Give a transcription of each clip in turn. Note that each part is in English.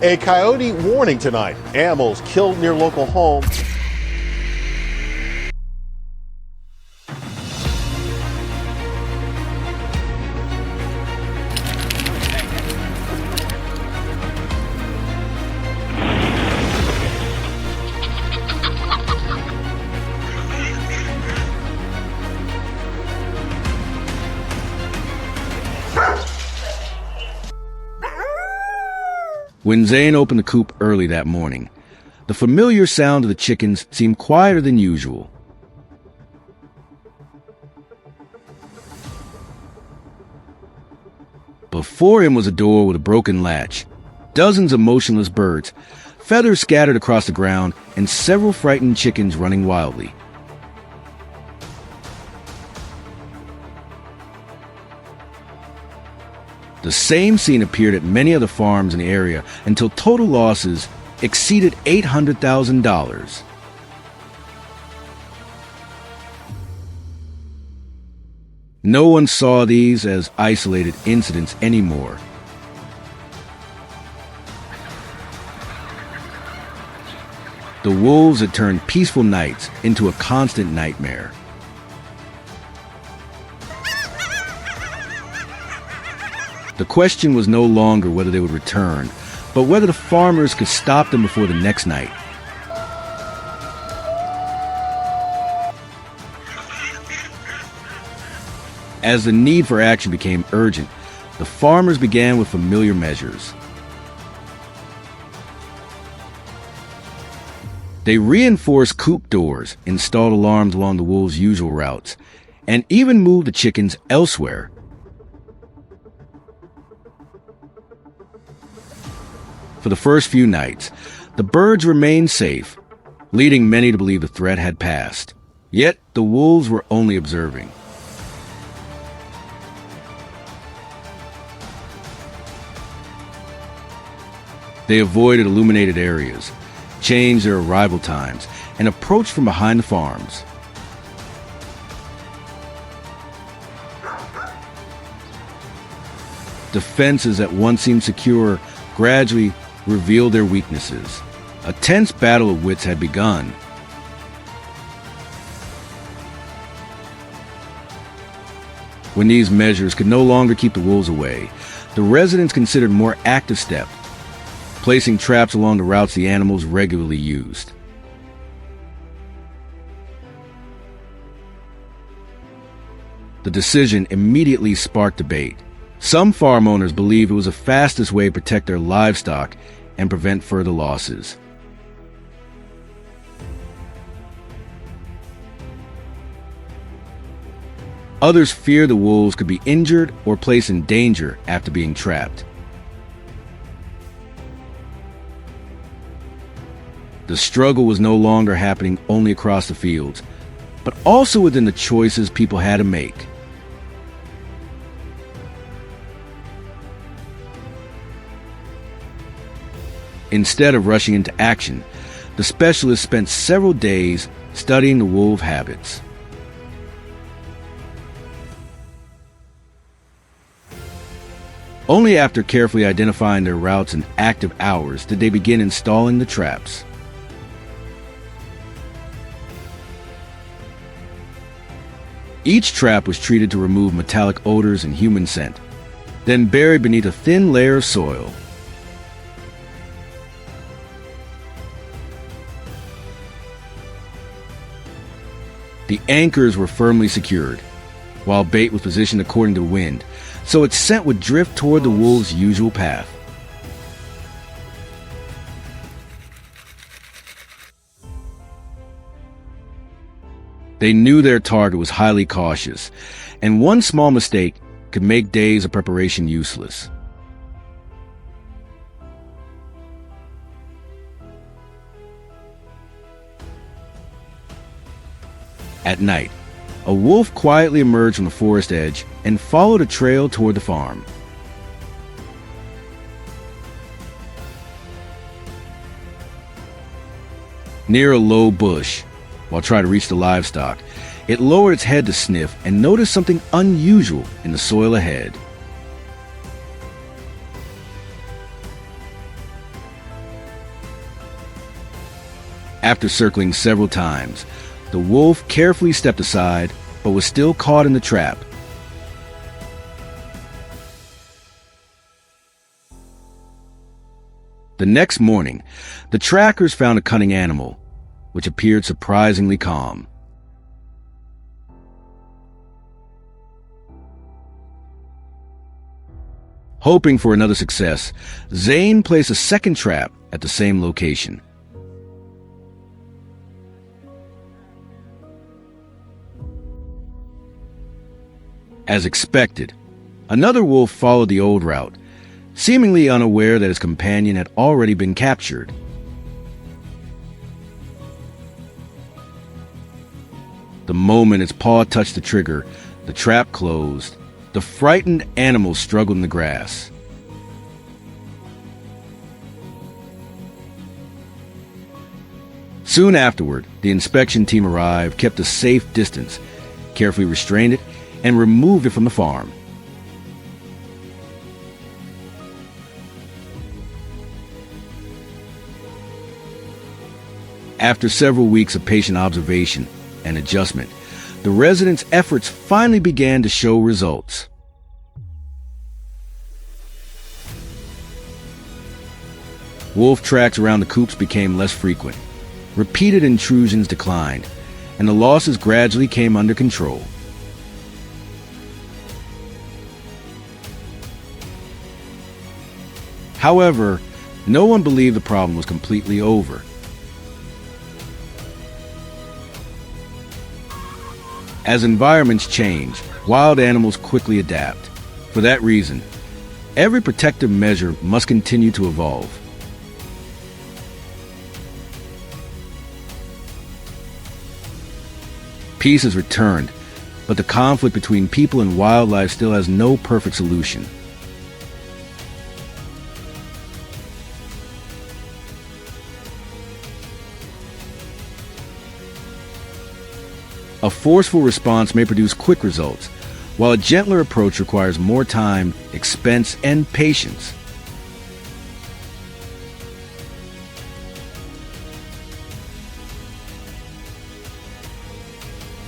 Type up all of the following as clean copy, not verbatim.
A coyote warning tonight. Animals killed near local home. When Zane opened the coop early that morning, the familiar sound of the chickens seemed quieter than usual. Before him was a door with a broken latch, dozens of motionless birds, feathers scattered across the ground, and several frightened chickens running wildly. The same scene appeared at many other farms in the area until total losses exceeded $800,000. No one saw these as isolated incidents anymore. The wolves had turned peaceful nights into a constant nightmare. The question was no longer whether they would return, but whether the farmers could stop them before the next night. As the need for action became urgent, the farmers began with familiar measures. They reinforced coop doors, installed alarms along the wolves' usual routes, and even moved the chickens elsewhere. For the first few nights, the birds remained safe, leading many to believe the threat had passed. Yet the wolves were only observing. They avoided illuminated areas, changed their arrival times, and approached from behind the farms. Defenses that once seemed secure gradually revealed their weaknesses. A tense battle of wits had begun. When these measures could no longer keep the wolves away, the residents considered more active steps, placing traps along the routes the animals regularly used. The decision immediately sparked debate. Some farm owners believed it was the fastest way to protect their livestock and prevent further losses. Others feared the wolves could be injured or placed in danger after being trapped. The struggle was no longer happening only across the fields, but also within the choices people had to make. Instead of rushing into action, the specialists spent several days studying the wolf habits. Only after carefully identifying their routes and active hours did they begin installing the traps. Each trap was treated to remove metallic odors and human scent, then buried beneath a thin layer of soil. The anchors were firmly secured, while bait was positioned according to the wind, so its scent would drift toward the wolves' usual path. They knew their target was highly cautious, and one small mistake could make days of preparation useless. At night, a wolf quietly emerged from the forest edge and followed a trail toward the farm. Near a low bush, while trying to reach the livestock, it lowered its head to sniff and noticed something unusual in the soil ahead. After circling several times, the wolf carefully stepped aside, but was still caught in the trap. The next morning, the trackers found a cunning animal, which appeared surprisingly calm. Hoping for another success, Zane placed a second trap at the same location. As expected, another wolf followed the old route, seemingly unaware that his companion had already been captured. The moment its paw touched the trigger, the trap closed. The frightened animal struggled in the grass. Soon afterward, the inspection team arrived, kept a safe distance, carefully restrained it, and removed it from the farm. After several weeks of patient observation and adjustment, the residents' efforts finally began to show results. Wolf tracks around the coops became less frequent. Repeated intrusions declined, and the losses gradually came under control. However, no one believed the problem was completely over. As environments change, wild animals quickly adapt. For that reason, every protective measure must continue to evolve. Peace is returned, but the conflict between people and wildlife still has no perfect solution. A forceful response may produce quick results, while a gentler approach requires more time, expense, and patience.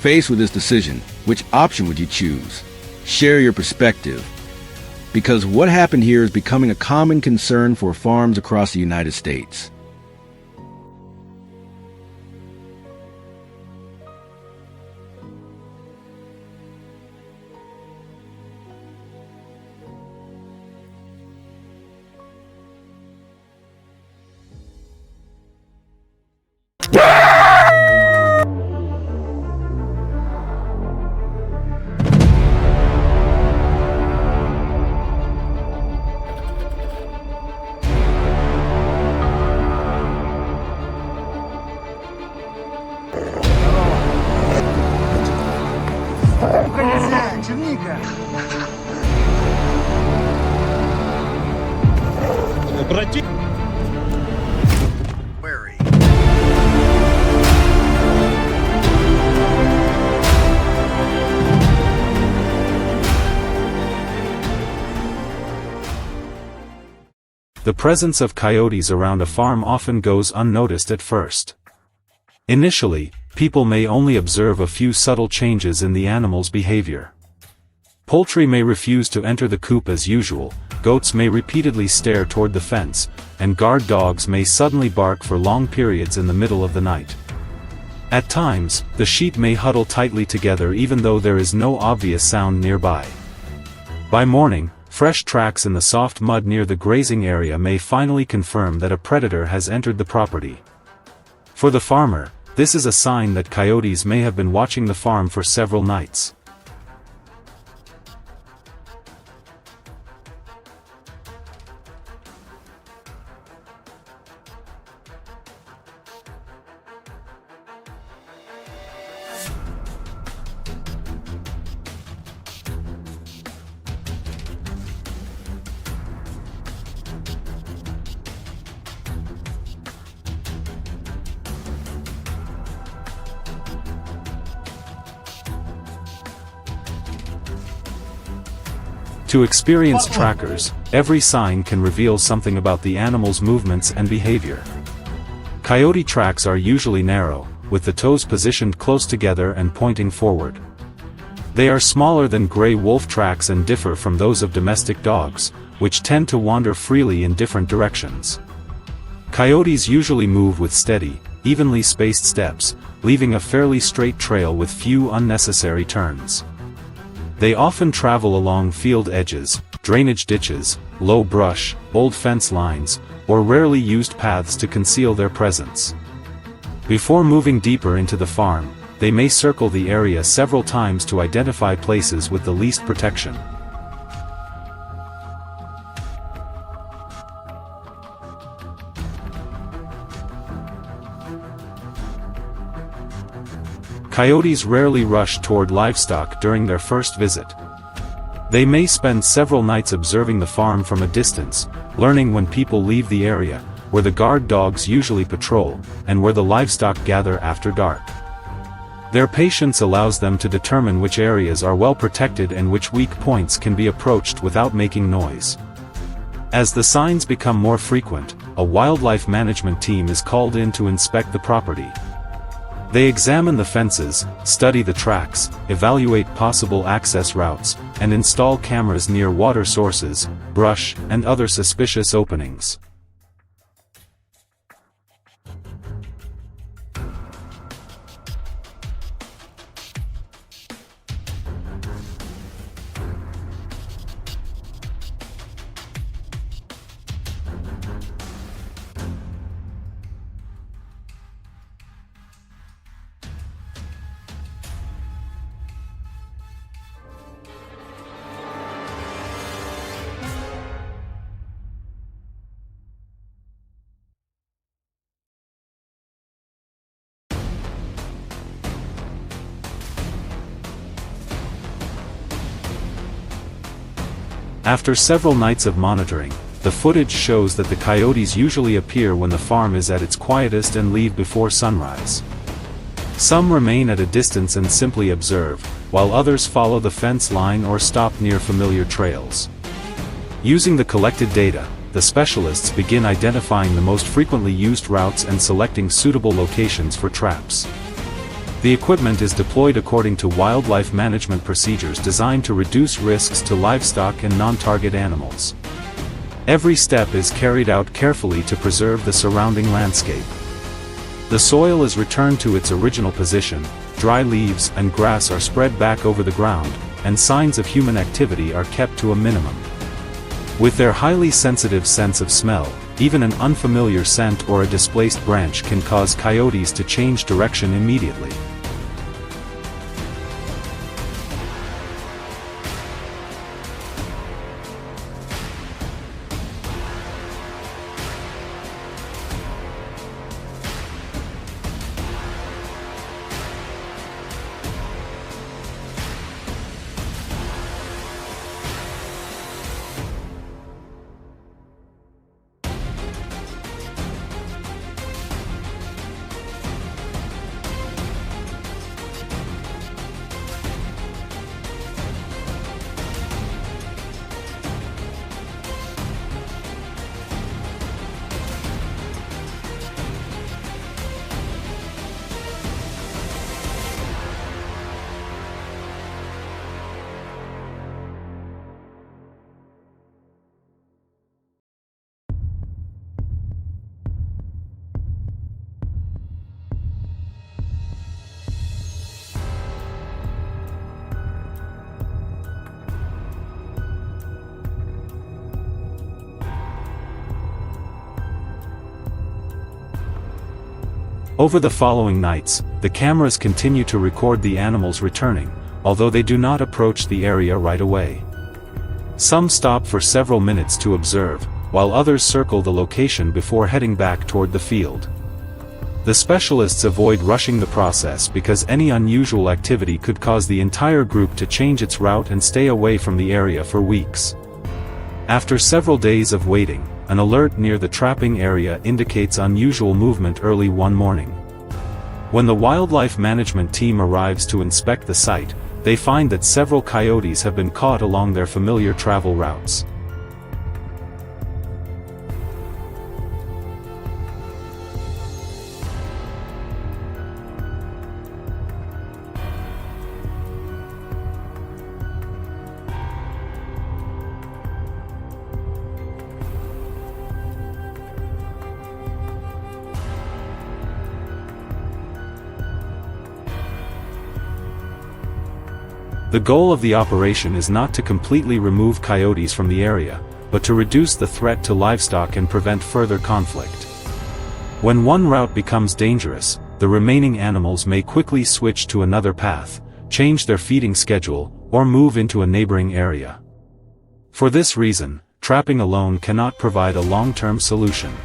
Faced with this decision, which option would you choose? Share your perspective, because what happened here is becoming a common concern for farms across the United States. The presence of coyotes around a farm often goes unnoticed at first. Initially, people may only observe a few subtle changes in the animal's behavior. Poultry may refuse to enter the coop as usual, goats may repeatedly stare toward the fence, and guard dogs may suddenly bark for long periods in the middle of the night. At times, the sheep may huddle tightly together even though there is no obvious sound nearby. By morning, fresh tracks in the soft mud near the grazing area may finally confirm that a predator has entered the property. For the farmer, this is a sign that coyotes may have been watching the farm for several nights. To experienced trackers, every sign can reveal something about the animal's movements and behavior. Coyote tracks are usually narrow, with the toes positioned close together and pointing forward. They are smaller than gray wolf tracks and differ from those of domestic dogs, which tend to wander freely in different directions. Coyotes usually move with steady, evenly spaced steps, leaving a fairly straight trail with few unnecessary turns. They often travel along field edges, drainage ditches, low brush, old fence lines, or rarely used paths to conceal their presence. Before moving deeper into the farm, they may circle the area several times to identify places with the least protection. Coyotes rarely rush toward livestock during their first visit. They may spend several nights observing the farm from a distance, learning when people leave the area, where the guard dogs usually patrol, and where the livestock gather after dark. Their patience allows them to determine which areas are well protected and which weak points can be approached without making noise. As the signs become more frequent, a wildlife management team is called in to inspect the property. They examine the fences, study the tracks, evaluate possible access routes, and install cameras near water sources, brush, and other suspicious openings. After several nights of monitoring, the footage shows that the coyotes usually appear when the farm is at its quietest and leave before sunrise. Some remain at a distance and simply observe, while others follow the fence line or stop near familiar trails. Using the collected data, the specialists begin identifying the most frequently used routes and selecting suitable locations for traps. The equipment is deployed according to wildlife management procedures designed to reduce risks to livestock and non-target animals. Every step is carried out carefully to preserve the surrounding landscape. The soil is returned to its original position, dry leaves and grass are spread back over the ground, and signs of human activity are kept to a minimum. With their highly sensitive sense of smell, even an unfamiliar scent or a displaced branch can cause coyotes to change direction immediately. Over the following nights, the cameras continue to record the animals returning, although they do not approach the area right away. Some stop for several minutes to observe, while others circle the location before heading back toward the field. The specialists avoid rushing the process because any unusual activity could cause the entire group to change its route and stay away from the area for weeks. After several days of waiting, an alert near the trapping area indicates unusual movement early one morning. When the wildlife management team arrives to inspect the site, they find that several coyotes have been caught along their familiar travel routes. The goal of the operation is not to completely remove coyotes from the area, but to reduce the threat to livestock and prevent further conflict. When one route becomes dangerous, the remaining animals may quickly switch to another path, change their feeding schedule, or move into a neighboring area. For this reason, trapping alone cannot provide a long-term solution.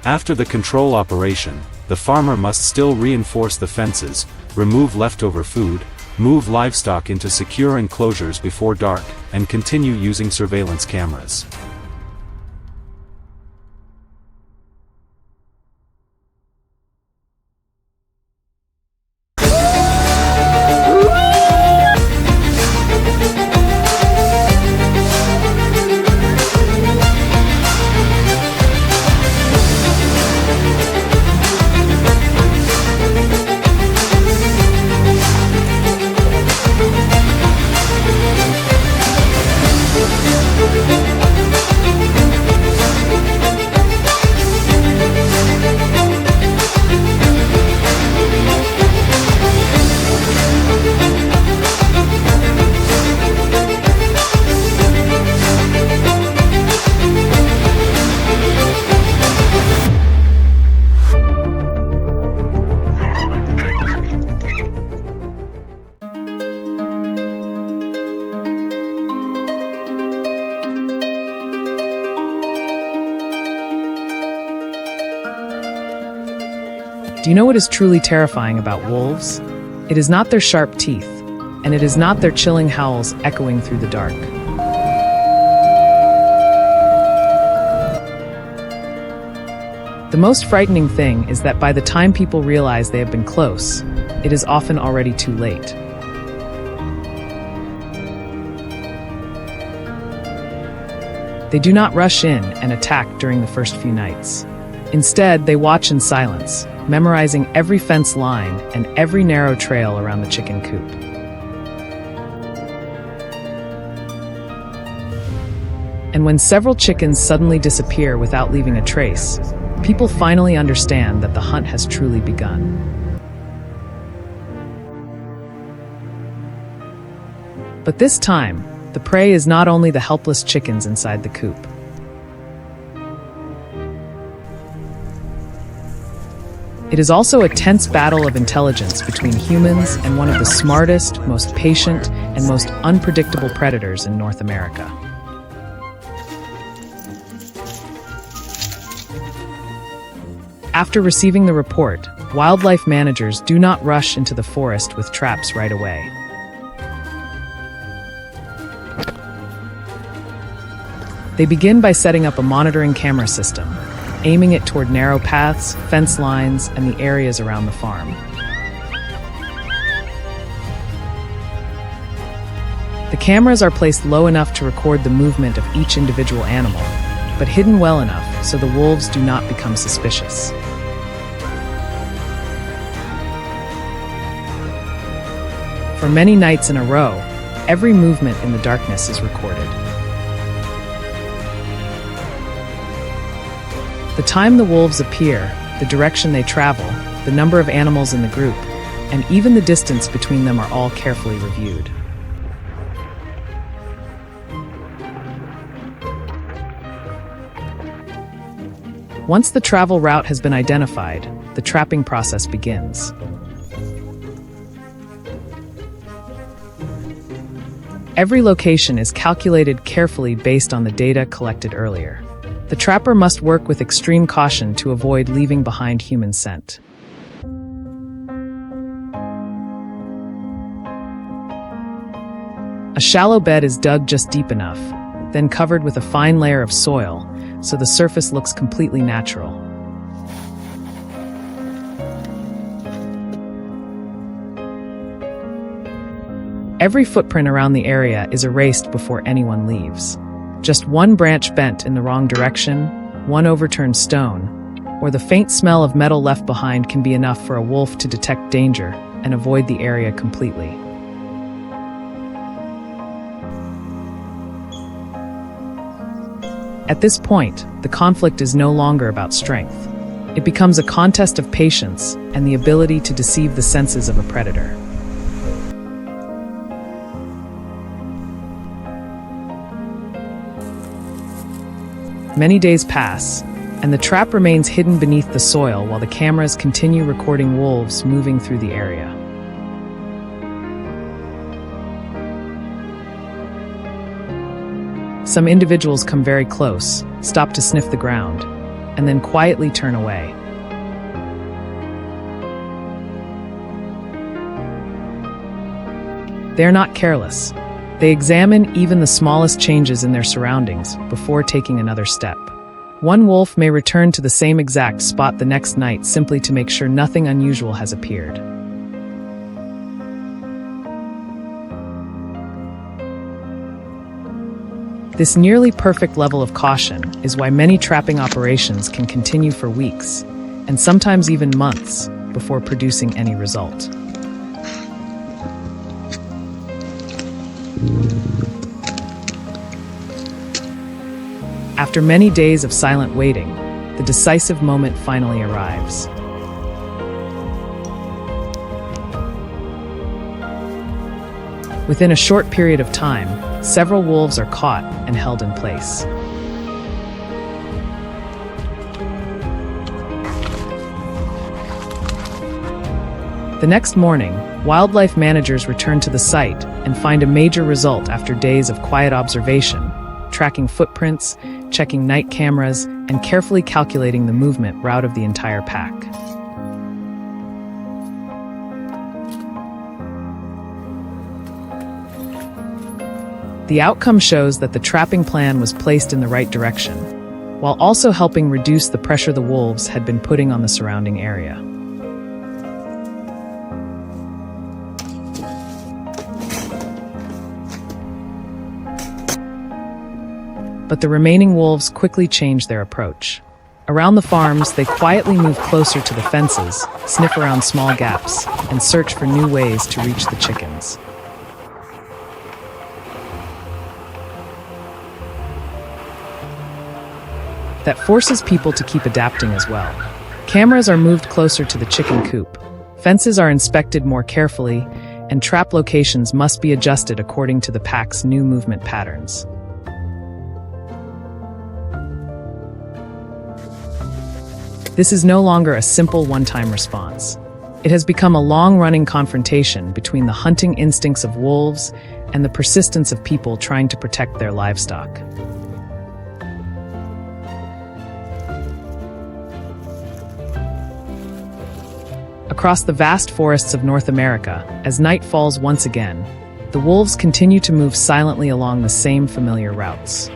After the control operation, the farmer must still reinforce the fences, remove leftover food, move livestock into secure enclosures before dark, and continue using surveillance cameras. Do you know what is truly terrifying about wolves? It is not their sharp teeth, and it is not their chilling howls echoing through the dark. The most frightening thing is that by the time people realize they have been close, it is often already too late. They do not rush in and attack during the first few nights. Instead, they watch in silence, memorizing every fence line and every narrow trail around the chicken coop. And when several chickens suddenly disappear without leaving a trace, people finally understand that the hunt has truly begun. But this time, the prey is not only the helpless chickens inside the coop. It is also a tense battle of intelligence between humans and one of the smartest, most patient, and most unpredictable predators in North America. After receiving the report, wildlife managers do not rush into the forest with traps right away. They begin by setting up a monitoring camera system, aiming it toward narrow paths, fence lines, and the areas around the farm. The cameras are placed low enough to record the movement of each individual animal, but hidden well enough so the wolves do not become suspicious. For many nights in a row, every movement in the darkness is recorded. The time the wolves appear, the direction they travel, the number of animals in the group, and even the distance between them are all carefully reviewed. Once the travel route has been identified, the trapping process begins. Every location is calculated carefully based on the data collected earlier. The trapper must work with extreme caution to avoid leaving behind human scent. A shallow bed is dug just deep enough, then covered with a fine layer of soil, so the surface looks completely natural. Every footprint around the area is erased before anyone leaves. Just one branch bent in the wrong direction, one overturned stone, or the faint smell of metal left behind can be enough for a wolf to detect danger and avoid the area completely. At this point, the conflict is no longer about strength. It becomes a contest of patience and the ability to deceive the senses of a predator. Many days pass, and the trap remains hidden beneath the soil while the cameras continue recording wolves moving through the area. Some individuals come very close, stop to sniff the ground, and then quietly turn away. They're not careless. They examine even the smallest changes in their surroundings before taking another step. One wolf may return to the same exact spot the next night simply to make sure nothing unusual has appeared. This nearly perfect level of caution is why many trapping operations can continue for weeks, and sometimes even months, before producing any result. After many days of silent waiting, the decisive moment finally arrives. Within a short period of time, several wolves are caught and held in place. The next morning, wildlife managers return to the site and find a major result after days of quiet observation, tracking footprints, checking night cameras, and carefully calculating the movement route of the entire pack. The outcome shows that the trapping plan was placed in the right direction, while also helping reduce the pressure the wolves had been putting on the surrounding area. But the remaining wolves quickly change their approach. Around the farms, they quietly move closer to the fences, sniff around small gaps, and search for new ways to reach the chickens. That forces people to keep adapting as well. Cameras are moved closer to the chicken coop. Fences are inspected more carefully, and trap locations must be adjusted according to the pack's new movement patterns. This is no longer a simple one-time response. It has become a long-running confrontation between the hunting instincts of wolves and the persistence of people trying to protect their livestock. Across the vast forests of North America, as night falls once again, the wolves continue to move silently along the same familiar routes.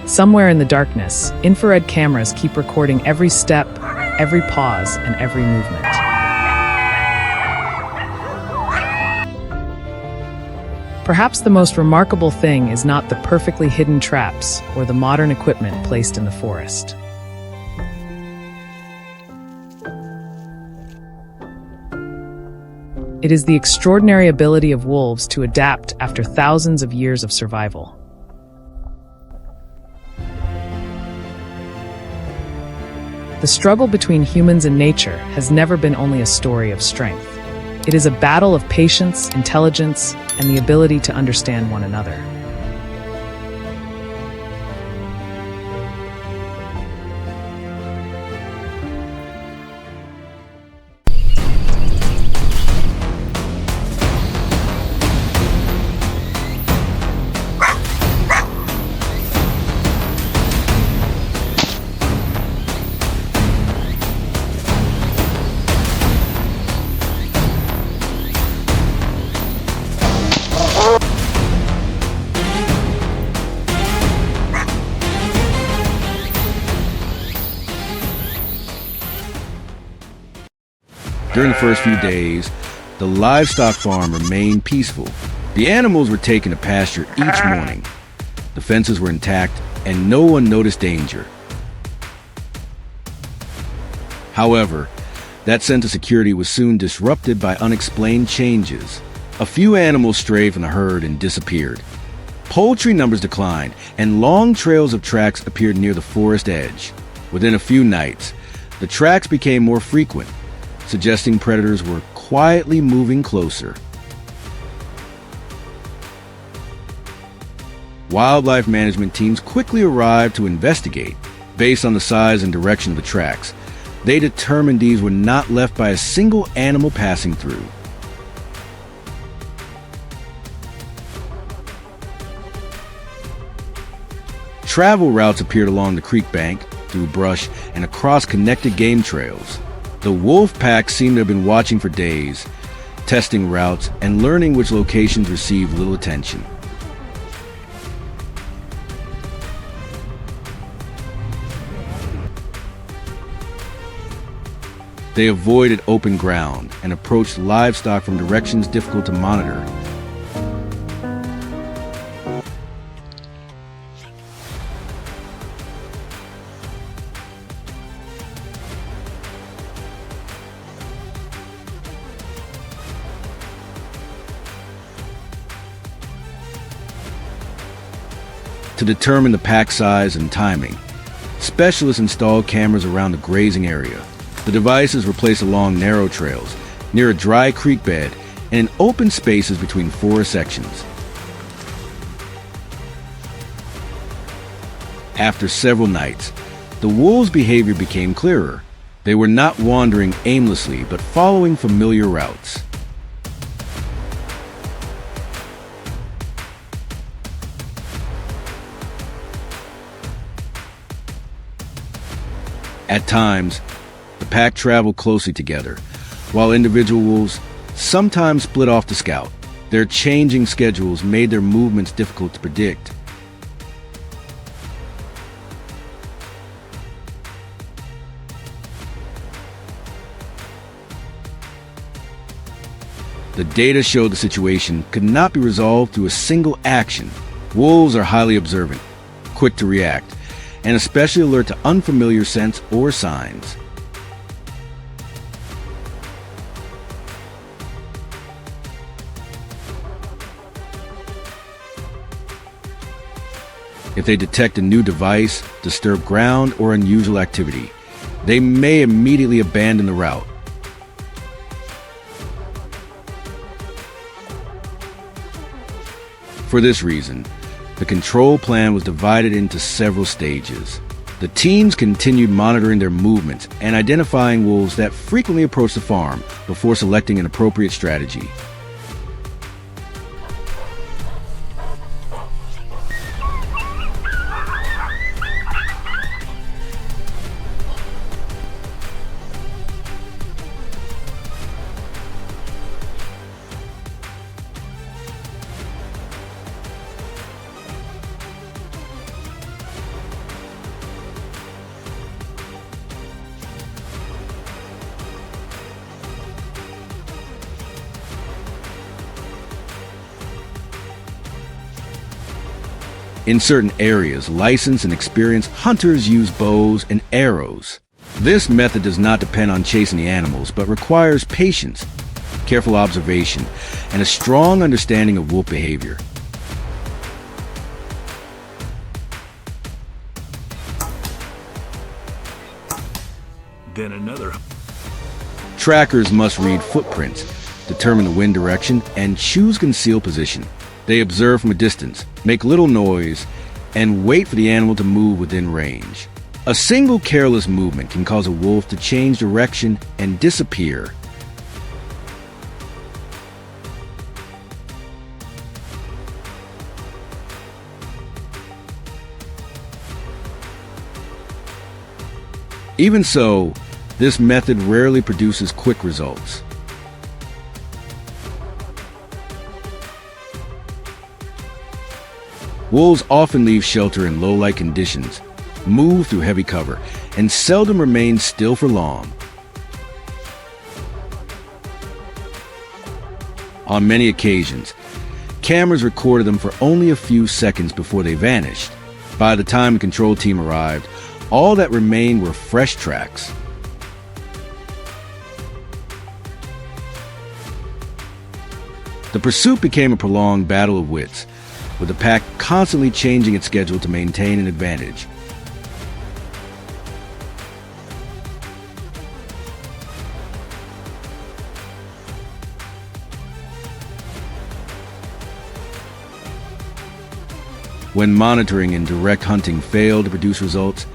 Somewhere in the darkness, infrared cameras keep recording every step, every pause, and every movement. Perhaps the most remarkable thing is not the perfectly hidden traps or the modern equipment placed in the forest. It is the extraordinary ability of wolves to adapt after thousands of years of survival. The struggle between humans and nature has never been only a story of strength. It is a battle of patience, intelligence, and the ability to understand one another. During the first few days, the livestock farm remained peaceful. The animals were taken to pasture each morning. The fences were intact, and no one noticed danger. However, that sense of security was soon disrupted by unexplained changes. A few animals strayed from the herd and disappeared. Poultry numbers declined, and long trails of tracks appeared near the forest edge. Within a few nights, the tracks became more frequent, suggesting predators were quietly moving closer. Wildlife management teams quickly arrived to investigate. Based on the size and direction of the tracks, they determined these were not left by a single animal passing through. Travel routes appeared along the creek bank, through brush, and across connected game trails. The wolf pack seemed to have been watching for days, testing routes and learning which locations received little attention. They avoided open ground and approached livestock from directions difficult to monitor. To determine the pack size and timing, specialists installed cameras around the grazing area. The devices were placed along narrow trails, near a dry creek bed, and in open spaces between forest sections. After several nights, the wolves' behavior became clearer. They were not wandering aimlessly, but following familiar routes. At times, the pack traveled closely together, while individual wolves sometimes split off to scout. Their changing schedules made their movements difficult to predict. The data showed the situation could not be resolved through a single action. Wolves are highly observant, quick to react, and especially alert to unfamiliar scents or signs. If they detect a new device, disturbed ground, or unusual activity, they may immediately abandon the route. For this reason, the control plan was divided into several stages. The teams continued monitoring their movements and identifying wolves that frequently approached the farm before selecting an appropriate strategy. In certain areas, licensed and experienced hunters use bows and arrows. This method does not depend on chasing the animals, but requires patience, careful observation, and a strong understanding of wolf behavior. Then another. Trackers must read footprints, determine the wind direction, and choose concealed position. They observe from a distance, make little noise, and wait for the animal to move within range. A single careless movement can cause a wolf to change direction and disappear. Even so, this method rarely produces quick results. Wolves often leave shelter in low-light conditions, move through heavy cover, and seldom remain still for long. On many occasions, cameras recorded them for only a few seconds before they vanished. By the time the control team arrived, all that remained were fresh tracks. The pursuit became a prolonged battle of wits, with the pack constantly changing its schedule to maintain an advantage. When monitoring and direct hunting failed to produce results,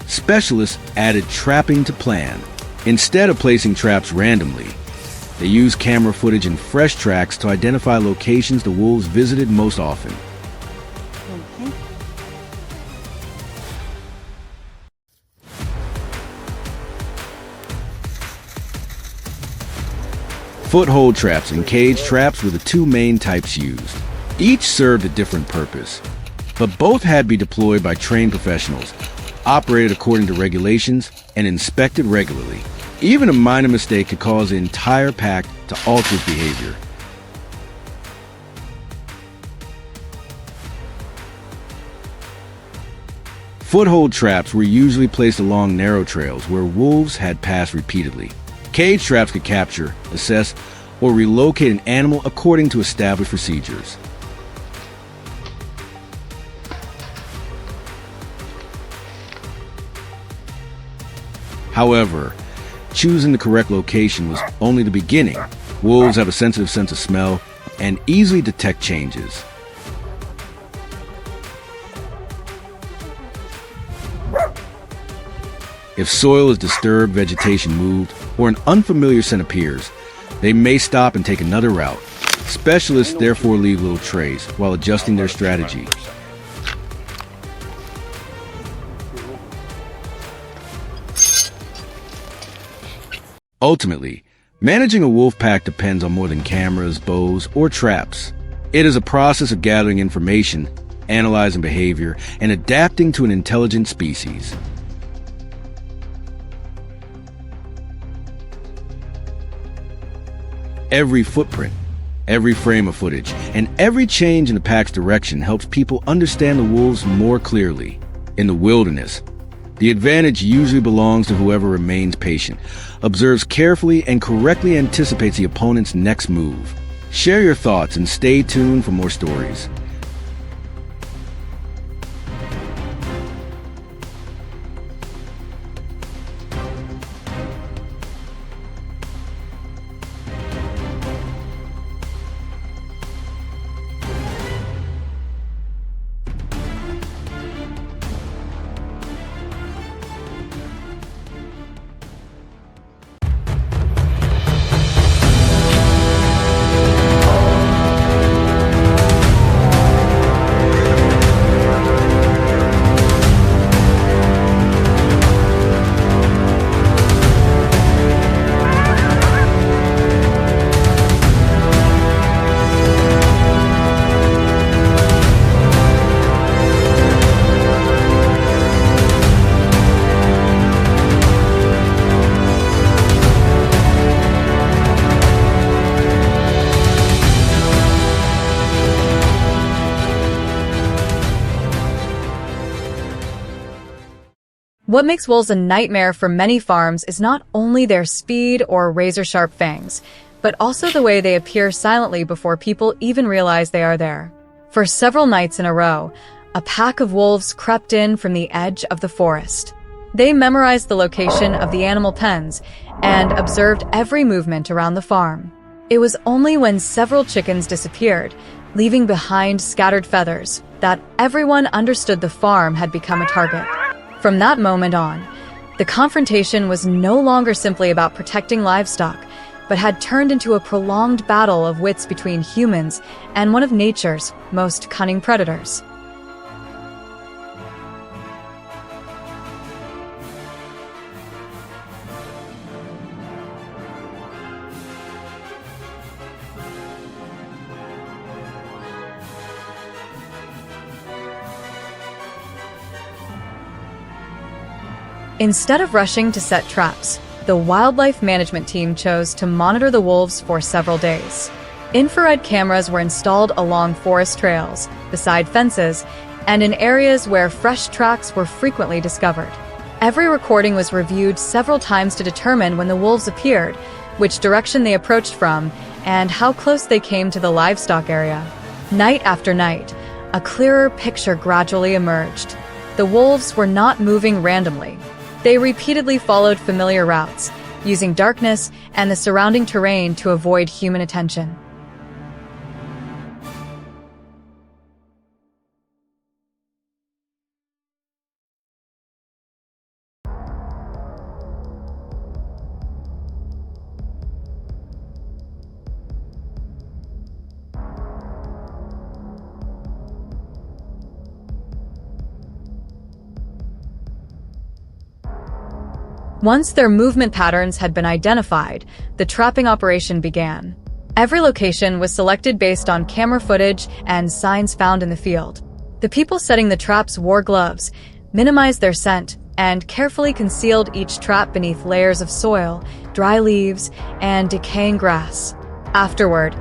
specialists added trapping to plan. Instead of placing traps randomly, they used camera footage and fresh tracks to identify locations the wolves visited most often. Foothold traps and cage traps were the two main types used. Each served a different purpose, but both had to be deployed by trained professionals, operated according to regulations, and inspected regularly. Even a minor mistake could cause the entire pack to alter its behavior. Foothold traps were usually placed along narrow trails where wolves had passed repeatedly. Cage traps could capture, assess, or relocate an animal according to established procedures. However, choosing the correct location was only the beginning. Wolves have a sensitive sense of smell and easily detect changes. If soil is disturbed, vegetation moved, or an unfamiliar scent appears, they may stop and take another route. Specialists therefore leave little trace while adjusting their strategy. Ultimately, managing a wolf pack depends on more than cameras, bows, or traps. It is a process of gathering information, analyzing behavior, and adapting to an intelligent species. Every footprint, every frame of footage, and every change in the pack's direction helps people understand the wolves more clearly. In the wilderness, the advantage usually belongs to whoever remains patient, observes carefully, and correctly anticipates the opponent's next move. Share your thoughts and stay tuned for more stories. What makes wolves a nightmare for many farms is not only their speed or razor-sharp fangs, but also the way they appear silently before people even realize they are there. For several nights in a row, a pack of wolves crept in from the edge of the forest. They memorized the location of the animal pens and observed every movement around the farm. It was only when several chickens disappeared, leaving behind scattered feathers, that everyone understood the farm had become a target. From that moment on, the confrontation was no longer simply about protecting livestock, but had turned into a prolonged battle of wits between humans and one of nature's most cunning predators. Instead of rushing to set traps, the wildlife management team chose to monitor the wolves for several days. Infrared cameras were installed along forest trails, beside fences, and in areas where fresh tracks were frequently discovered. Every recording was reviewed several times to determine when the wolves appeared, which direction they approached from, and how close they came to the livestock area. Night after night, a clearer picture gradually emerged. The wolves were not moving randomly. They repeatedly followed familiar routes, using darkness and the surrounding terrain to avoid human attention. Once their movement patterns had been identified, the trapping operation began. Every location was selected based on camera footage and signs found in the field. The people setting the traps wore gloves, minimized their scent, and carefully concealed each trap beneath layers of soil, dry leaves, and decaying grass. Afterward,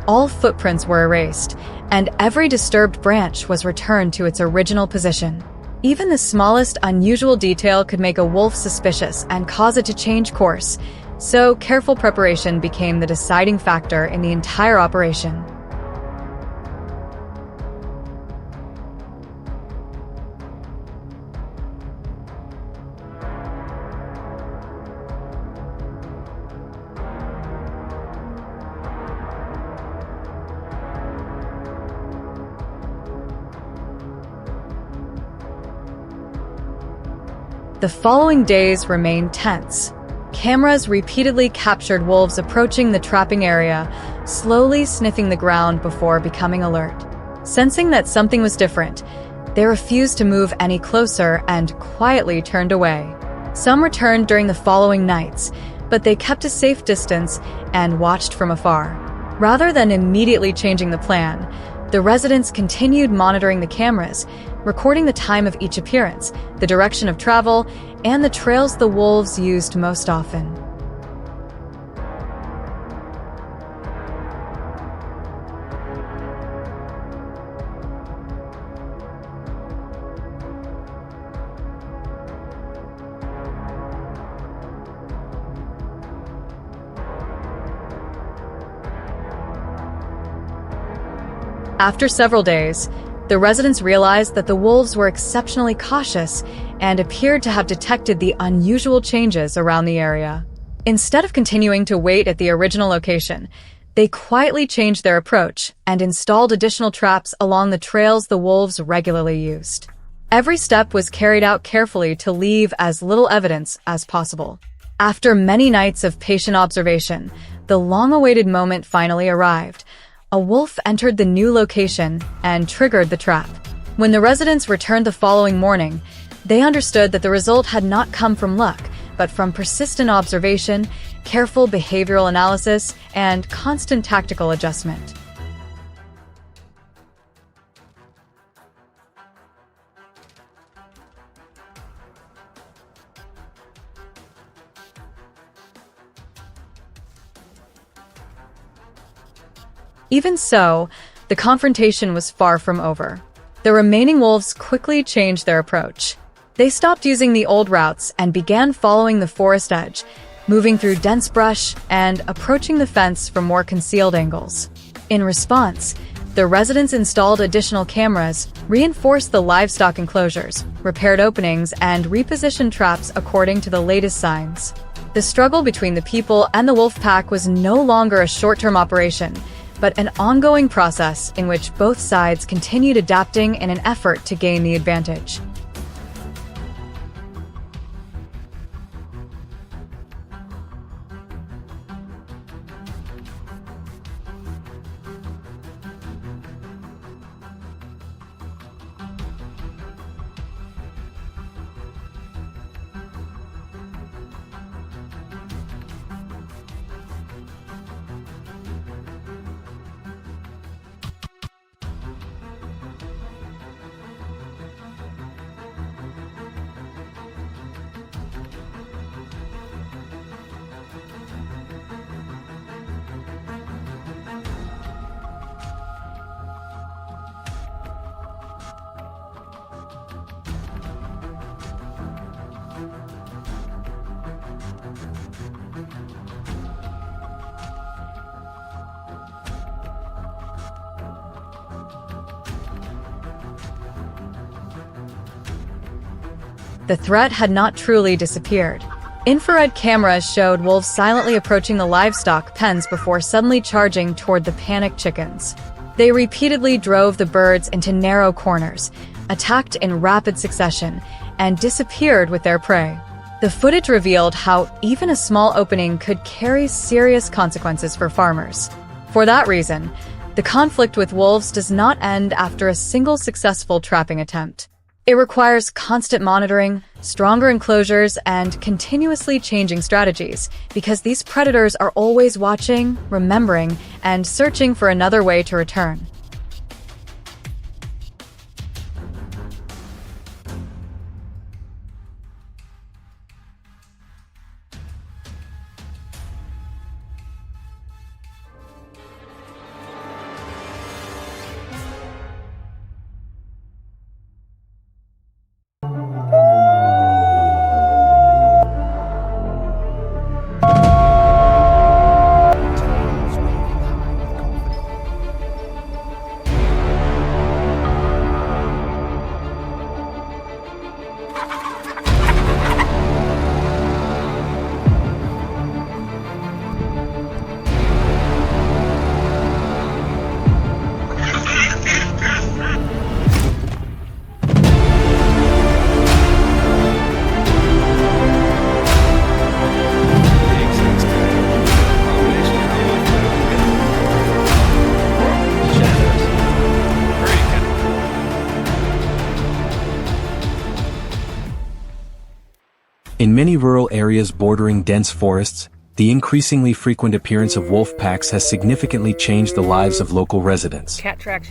all footprints were erased, and every disturbed branch was returned to its original position. Even the smallest unusual detail could make a wolf suspicious and cause it to change course, so careful preparation became the deciding factor in the entire operation. The following days remained tense. Cameras repeatedly captured wolves approaching the trapping area, slowly sniffing the ground before becoming alert. Sensing that something was different, they refused to move any closer and quietly turned away. Some returned during the following nights, but they kept a safe distance and watched from afar. Rather than immediately changing the plan, the residents continued monitoring the cameras, recording the time of each appearance, the direction of travel, and the trails the wolves used most often. After several days, the residents realized that the wolves were exceptionally cautious and appeared to have detected the unusual changes around the area. Instead of continuing to wait at the original location, they quietly changed their approach and installed additional traps along the trails the wolves regularly used. Every step was carried out carefully to leave as little evidence as possible. After many nights of patient observation, the long-awaited moment finally arrived. A wolf entered the new location and triggered the trap. When the residents returned the following morning, they understood that the result had not come from luck, but from persistent observation, careful behavioral analysis, and constant tactical adjustment. Even so, the confrontation was far from over. The remaining wolves quickly changed their approach. They stopped using the old routes and began following the forest edge, moving through dense brush and approaching the fence from more concealed angles. In response, the residents installed additional cameras, reinforced the livestock enclosures, repaired openings, and repositioned traps according to the latest signs. The struggle between the people and the wolf pack was no longer a short-term operation, but an ongoing process in which both sides continued adapting in an effort to gain the advantage. The threat had not truly disappeared. Infrared cameras showed wolves silently approaching the livestock pens before suddenly charging toward the panicked chickens. They repeatedly drove the birds into narrow corners, attacked in rapid succession, and disappeared with their prey. The footage revealed how even a small opening could carry serious consequences for farmers. For that reason, the conflict with wolves does not end after a single successful trapping attempt. It requires constant monitoring, stronger enclosures, and continuously changing strategies, because these predators are always watching, remembering, and searching for another way to return. In many rural areas bordering dense forests, the increasingly frequent appearance of wolf packs has significantly changed the lives of local residents.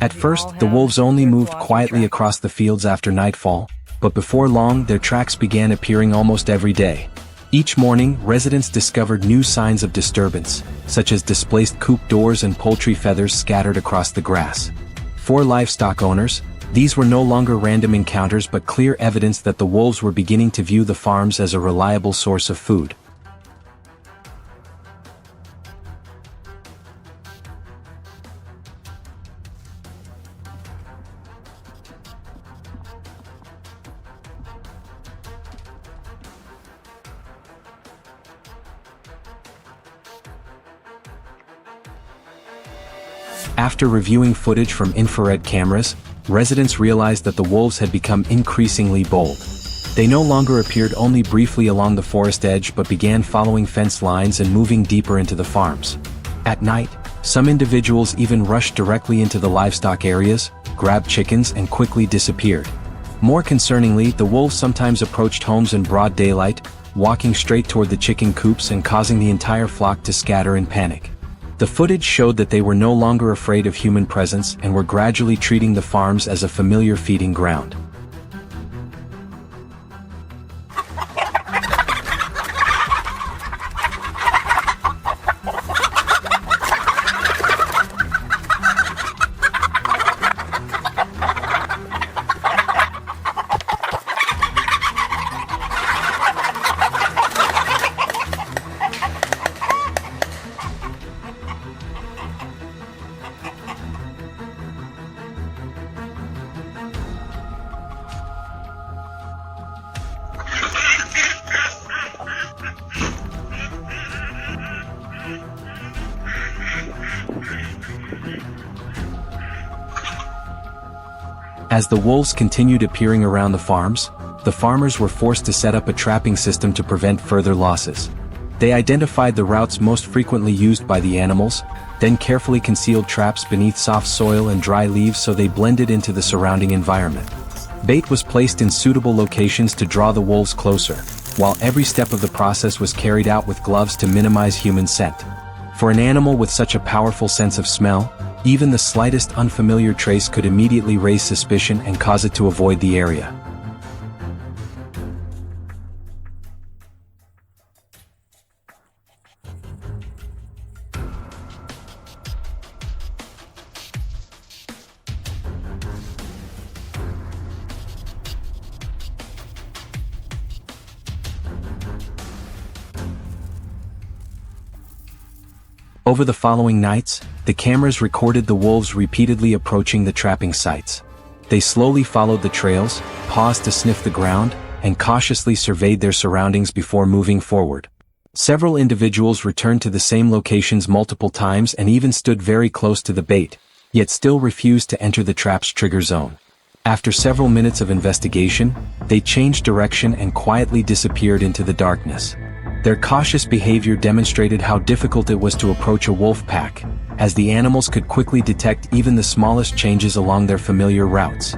At first, the wolves only moved quietly across the fields after nightfall, but before long their tracks began appearing almost every day. Each morning, residents discovered new signs of disturbance, such as displaced coop doors and poultry feathers scattered across the grass. For livestock owners, these were no longer random encounters but clear evidence that the wolves were beginning to view the farms as a reliable source of food. After reviewing footage from infrared cameras, residents realized that the wolves had become increasingly bold. They no longer appeared only briefly along the forest edge but began following fence lines and moving deeper into the farms. At night, some individuals even rushed directly into the livestock areas, grabbed chickens, and quickly disappeared. More concerningly, the wolves sometimes approached homes in broad daylight, walking straight toward the chicken coops and causing the entire flock to scatter in panic. The footage showed that they were no longer afraid of human presence and were gradually treating the farms as a familiar feeding ground. As the wolves continued appearing around the farms, the farmers were forced to set up a trapping system to prevent further losses. They identified the routes most frequently used by the animals, then carefully concealed traps beneath soft soil and dry leaves so they blended into the surrounding environment. Bait was placed in suitable locations to draw the wolves closer, while every step of the process was carried out with gloves to minimize human scent. For an animal with such a powerful sense of smell, even the slightest unfamiliar trace could immediately raise suspicion and cause it to avoid the area. Over the following nights, the cameras recorded the wolves repeatedly approaching the trapping sites. They slowly followed the trails, paused to sniff the ground, and cautiously surveyed their surroundings before moving forward. Several individuals returned to the same locations multiple times and even stood very close to the bait, yet still refused to enter the trap's trigger zone. After several minutes of investigation, they changed direction and quietly disappeared into the darkness. Their cautious behavior demonstrated how difficult it was to approach a wolf pack, as the animals could quickly detect even the smallest changes along their familiar routes.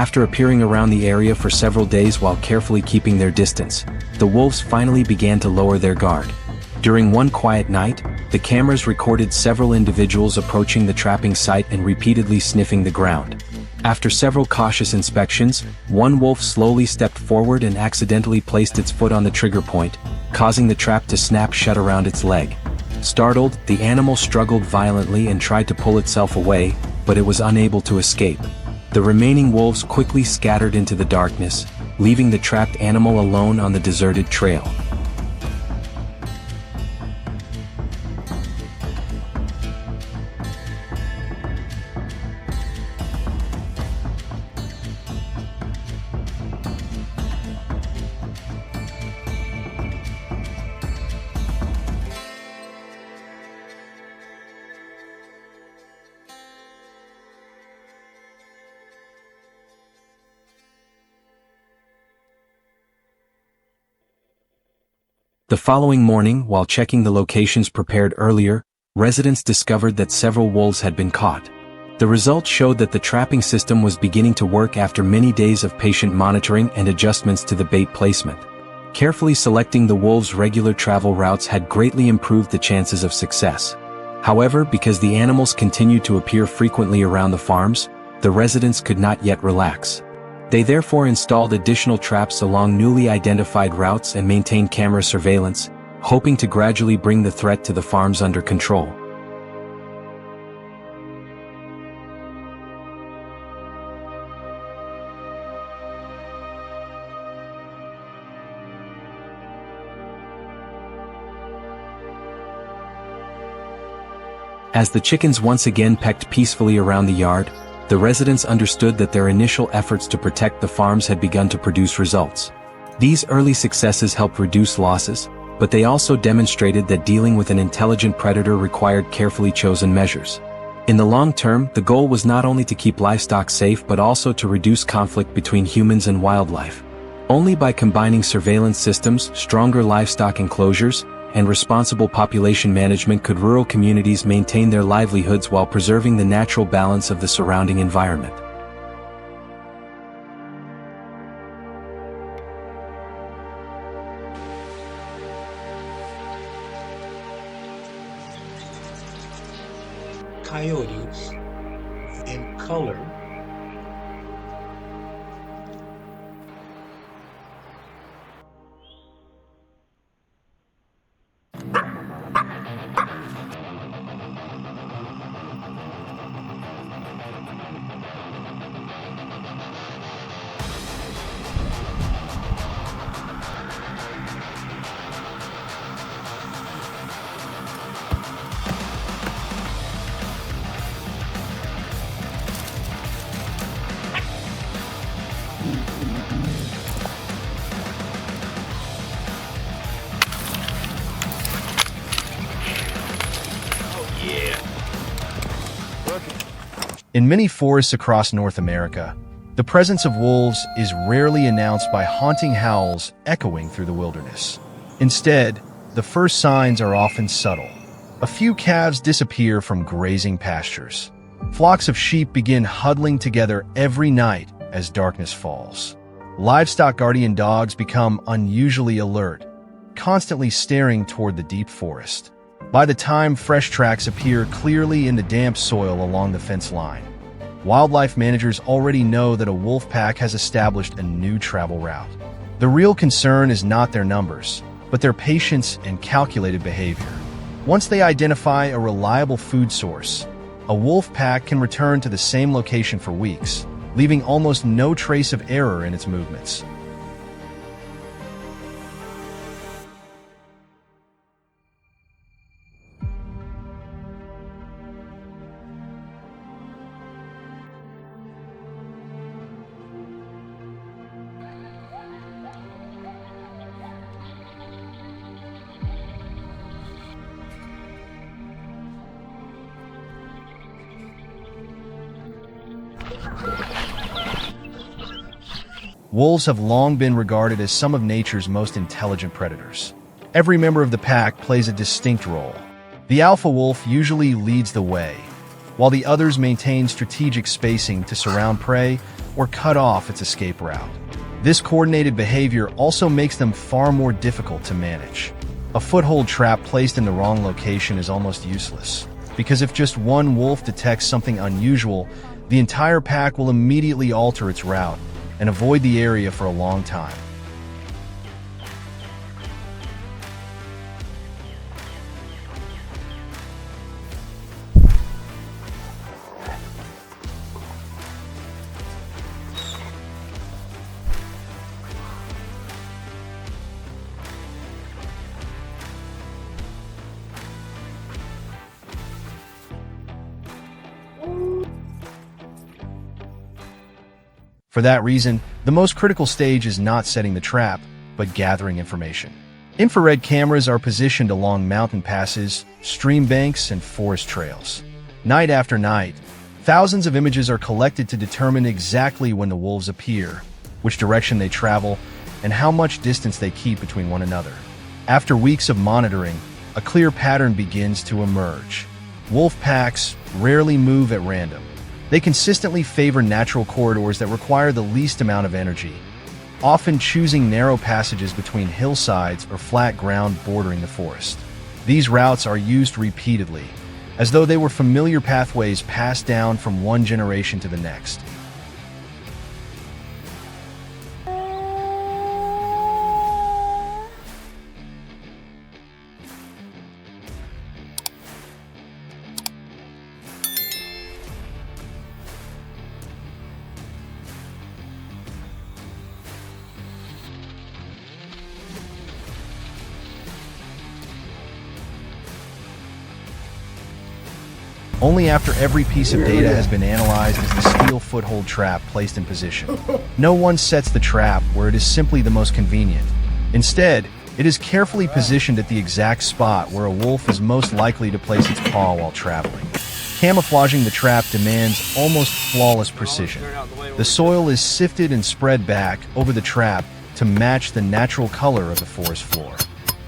After appearing around the area for several days while carefully keeping their distance, the wolves finally began to lower their guard. During one quiet night, the cameras recorded several individuals approaching the trapping site and repeatedly sniffing the ground. After several cautious inspections, one wolf slowly stepped forward and accidentally placed its foot on the trigger point, causing the trap to snap shut around its leg. Startled, the animal struggled violently and tried to pull itself away, but it was unable to escape. The remaining wolves quickly scattered into the darkness, leaving the trapped animal alone on the deserted trail. The following morning, while checking the locations prepared earlier, residents discovered that several wolves had been caught. The results showed that the trapping system was beginning to work after many days of patient monitoring and adjustments to the bait placement. Carefully selecting the wolves' regular travel routes had greatly improved the chances of success. However, because the animals continued to appear frequently around the farms, the residents could not yet relax. They therefore installed additional traps along newly identified routes and maintained camera surveillance, hoping to gradually bring the threat to the farms under control. As the chickens once again pecked peacefully around the yard, the residents understood that their initial efforts to protect the farms had begun to produce results. These early successes helped reduce losses, but they also demonstrated that dealing with an intelligent predator required carefully chosen measures. In the long term, the goal was not only to keep livestock safe but also to reduce conflict between humans and wildlife. Only by combining surveillance systems, stronger livestock enclosures, and responsible population management could rural communities maintain their livelihoods while preserving the natural balance of the surrounding environment. Coyotes in color In many forests across North America, the presence of wolves is rarely announced by haunting howls echoing through the wilderness. Instead, the first signs are often subtle. A few calves disappear from grazing pastures. Flocks of sheep begin huddling together every night as darkness falls. Livestock guardian dogs become unusually alert, constantly staring toward the deep forest. By the time fresh tracks appear clearly in the damp soil along the fence line, wildlife managers already know that a wolf pack has established a new travel route. The real concern is not their numbers, but their patience and calculated behavior. Once they identify a reliable food source, a wolf pack can return to the same location for weeks, leaving almost no trace of error in its movements. Wolves have long been regarded as some of nature's most intelligent predators. Every member of the pack plays a distinct role. The alpha wolf usually leads the way, while the others maintain strategic spacing to surround prey, or cut off its escape route. This coordinated behavior also makes them far more difficult to manage. A foothold trap placed in the wrong location is almost useless, because if just one wolf detects something unusual, the entire pack will immediately alter its route and avoid the area for a long time. For that reason, the most critical stage is not setting the trap, but gathering information. Infrared cameras are positioned along mountain passes, stream banks, and forest trails. Night after night, thousands of images are collected to determine exactly when the wolves appear, which direction they travel, and how much distance they keep between one another. After weeks of monitoring, a clear pattern begins to emerge. Wolf packs rarely move at random. They consistently favor natural corridors that require the least amount of energy, often choosing narrow passages between hillsides or flat ground bordering the forest. These routes are used repeatedly, as though they were familiar pathways passed down from one generation to the next. Only after every piece of data has been analyzed is the steel foothold trap placed in position. No one sets the trap where it is simply the most convenient. Instead, it is carefully positioned at the exact spot where a wolf is most likely to place its paw while traveling. Camouflaging the trap demands almost flawless precision. The soil is sifted and spread back over the trap to match the natural color of the forest floor.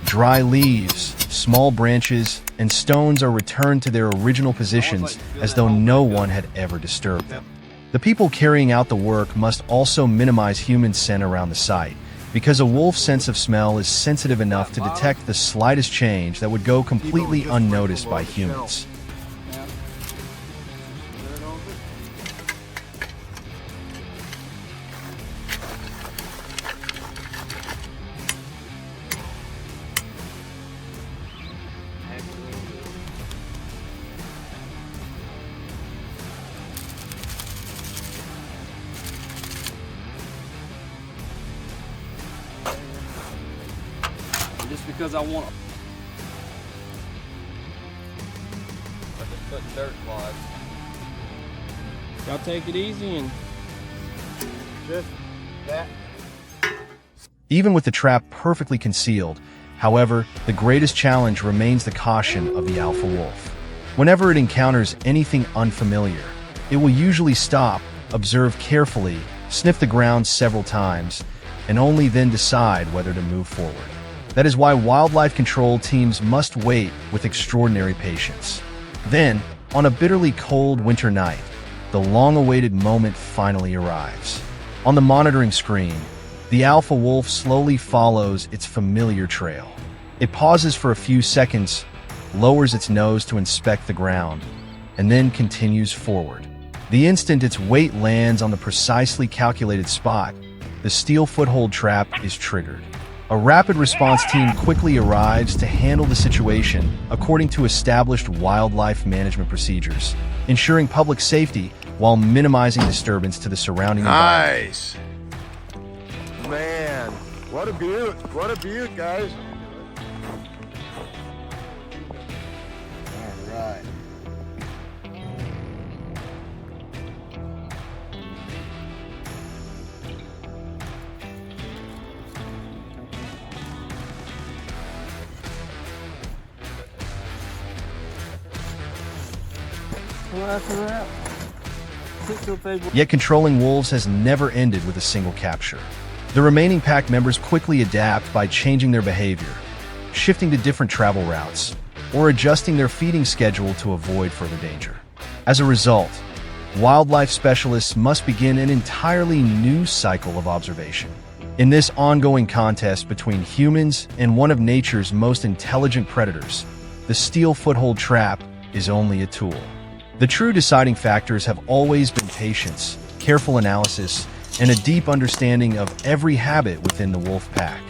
Dry leaves, small branches, and stones are returned to their original positions as though no one had ever disturbed them. The people carrying out the work must also minimize human scent around the site, because a wolf's sense of smell is sensitive enough to detect the slightest change that would go completely unnoticed by humans. Just because I want to. I'm just putting dirt clods. Y'all take it easy and just that. Even with the trap perfectly concealed, however, the greatest challenge remains the caution of the alpha wolf. Whenever it encounters anything unfamiliar, it will usually stop, observe carefully, sniff the ground several times, and only then decide whether to move forward. That is why wildlife control teams must wait with extraordinary patience. Then, on a bitterly cold winter night, the long-awaited moment finally arrives. On the monitoring screen, the alpha wolf slowly follows its familiar trail. It pauses for a few seconds, lowers its nose to inspect the ground, and then continues forward. The instant its weight lands on the precisely calculated spot, the steel foothold trap is triggered. A rapid response team quickly arrives to handle the situation according to established wildlife management procedures, ensuring public safety while minimizing disturbance to the surrounding environment. Nice. Man, what a beaut. What a beaut, guys. All right. Yet controlling wolves has never ended with a single capture. The remaining pack members quickly adapt by changing their behavior, shifting to different travel routes, or adjusting their feeding schedule to avoid further danger. As a result, wildlife specialists must begin an entirely new cycle of observation. In this ongoing contest between humans and one of nature's most intelligent predators, the steel foothold trap is only a tool. The true deciding factors have always been patience, careful analysis, and a deep understanding of every habit within the wolf pack.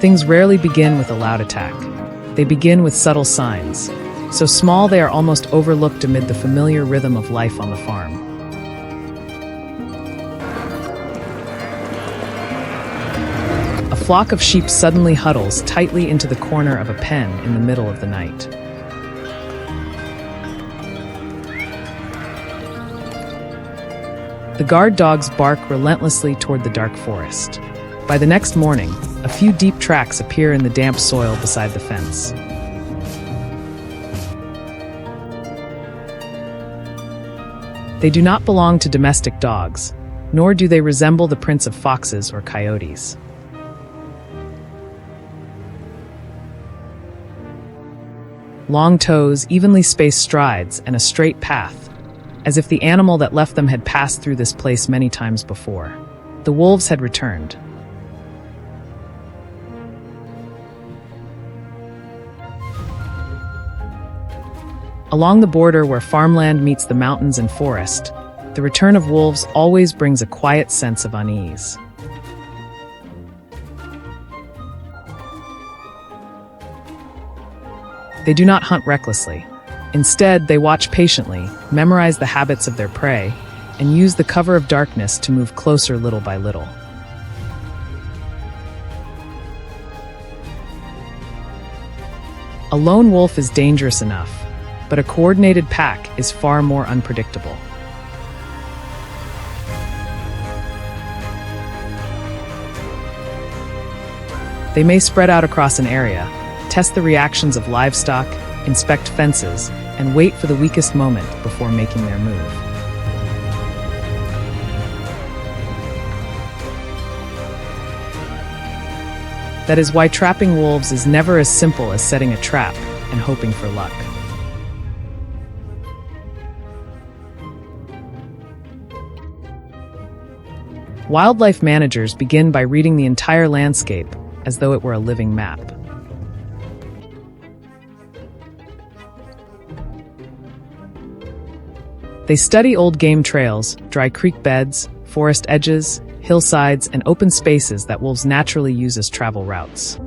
Things rarely begin with a loud attack. They begin with subtle signs, so small they are almost overlooked amid the familiar rhythm of life on the farm. A flock of sheep suddenly huddles tightly into the corner of a pen in the middle of the night. The guard dogs bark relentlessly toward the dark forest. By the next morning, a few deep tracks appear in the damp soil beside the fence. They do not belong to domestic dogs, nor do they resemble the prints of foxes or coyotes. Long toes, evenly spaced strides, and a straight path, as if the animal that left them had passed through this place many times before. The wolves had returned. Along the border where farmland meets the mountains and forest, the return of wolves always brings a quiet sense of unease. They do not hunt recklessly. Instead, they watch patiently, memorize the habits of their prey, and use the cover of darkness to move closer little by little. A lone wolf is dangerous enough, but a coordinated pack is far more unpredictable. They may spread out across an area, test the reactions of livestock, inspect fences, and wait for the weakest moment before making their move. That is why trapping wolves is never as simple as setting a trap and hoping for luck. Wildlife managers begin by reading the entire landscape as though it were a living map. They study old game trails, dry creek beds, forest edges, hillsides, and open spaces that wolves naturally use as travel routes.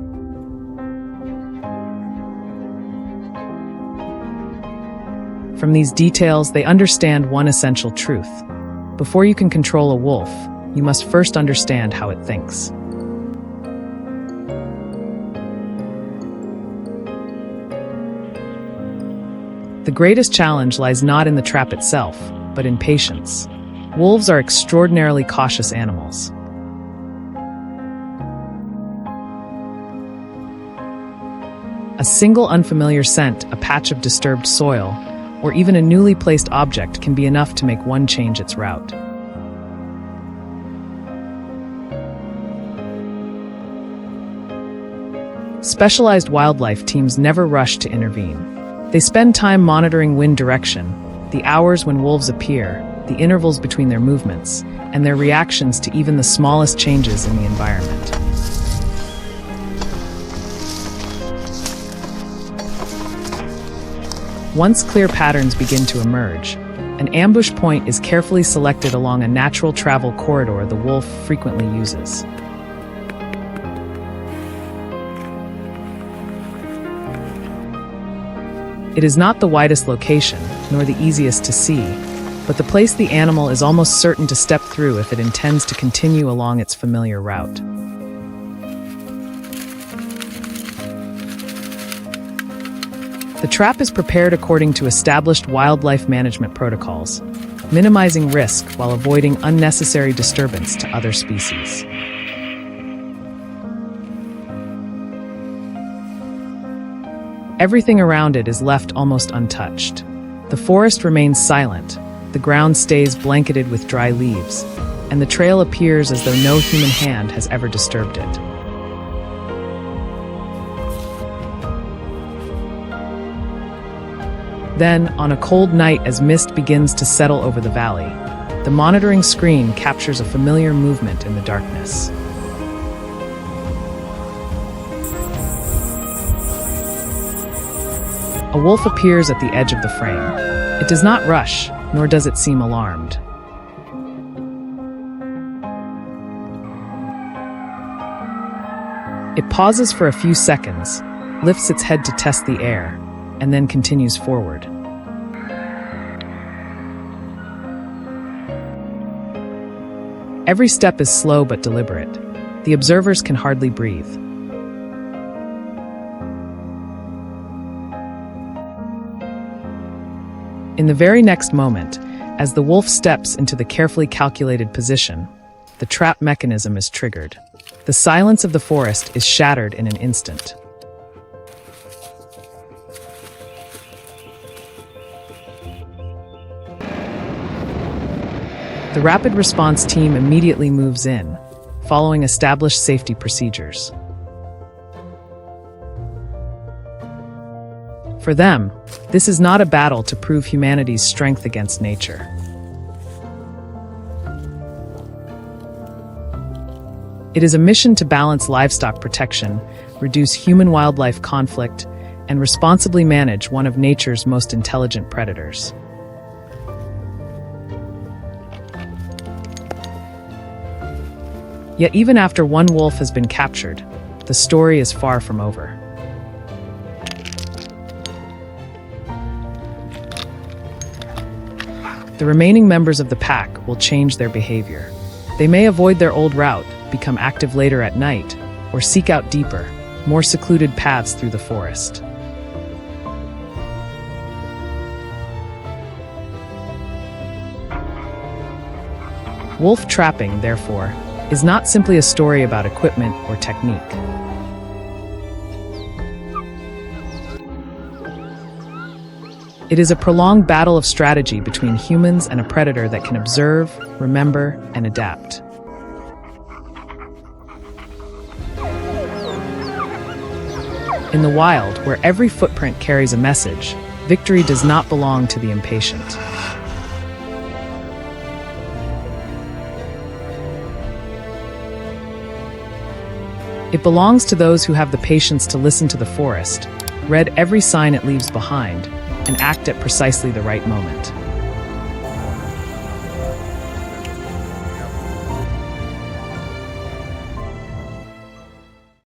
From these details, they understand one essential truth. Before you can control a wolf, you must first understand how it thinks. The greatest challenge lies not in the trap itself, but in patience. Wolves are extraordinarily cautious animals. A single unfamiliar scent, a patch of disturbed soil, or even a newly placed object can be enough to make one change its route. Specialized wildlife teams never rush to intervene. They spend time monitoring wind direction, the hours when wolves appear, the intervals between their movements, and their reactions to even the smallest changes in the environment. Once clear patterns begin to emerge, an ambush point is carefully selected along a natural travel corridor the wolf frequently uses. It is not the widest location, nor the easiest to see, but the place the animal is almost certain to step through if it intends to continue along its familiar route. The trap is prepared according to established wildlife management protocols, minimizing risk while avoiding unnecessary disturbance to other species. Everything around it is left almost untouched. The forest remains silent, the ground stays blanketed with dry leaves, and the trail appears as though no human hand has ever disturbed it. Then, on a cold night as mist begins to settle over the valley, the monitoring screen captures a familiar movement in the darkness. A wolf appears at the edge of the frame. It does not rush, nor does it seem alarmed. It pauses for a few seconds, lifts its head to test the air, and then continues forward. Every step is slow but deliberate. The observers can hardly breathe. In the very next moment, as the wolf steps into the carefully calculated position, the trap mechanism is triggered. The silence of the forest is shattered in an instant. The rapid response team immediately moves in, following established safety procedures. For them, this is not a battle to prove humanity's strength against nature. It is a mission to balance livestock protection, reduce human-wildlife conflict, and responsibly manage one of nature's most intelligent predators. Yet even after one wolf has been captured, the story is far from over. The remaining members of the pack will change their behavior. They may avoid their old route, become active later at night, or seek out deeper, more secluded paths through the forest. Wolf trapping, therefore, is not simply a story about equipment or technique. It is a prolonged battle of strategy between humans and a predator that can observe, remember, and adapt. In the wild, where every footprint carries a message, victory does not belong to the impatient. It belongs to those who have the patience to listen to the forest, read every sign it leaves behind, and act at precisely the right moment.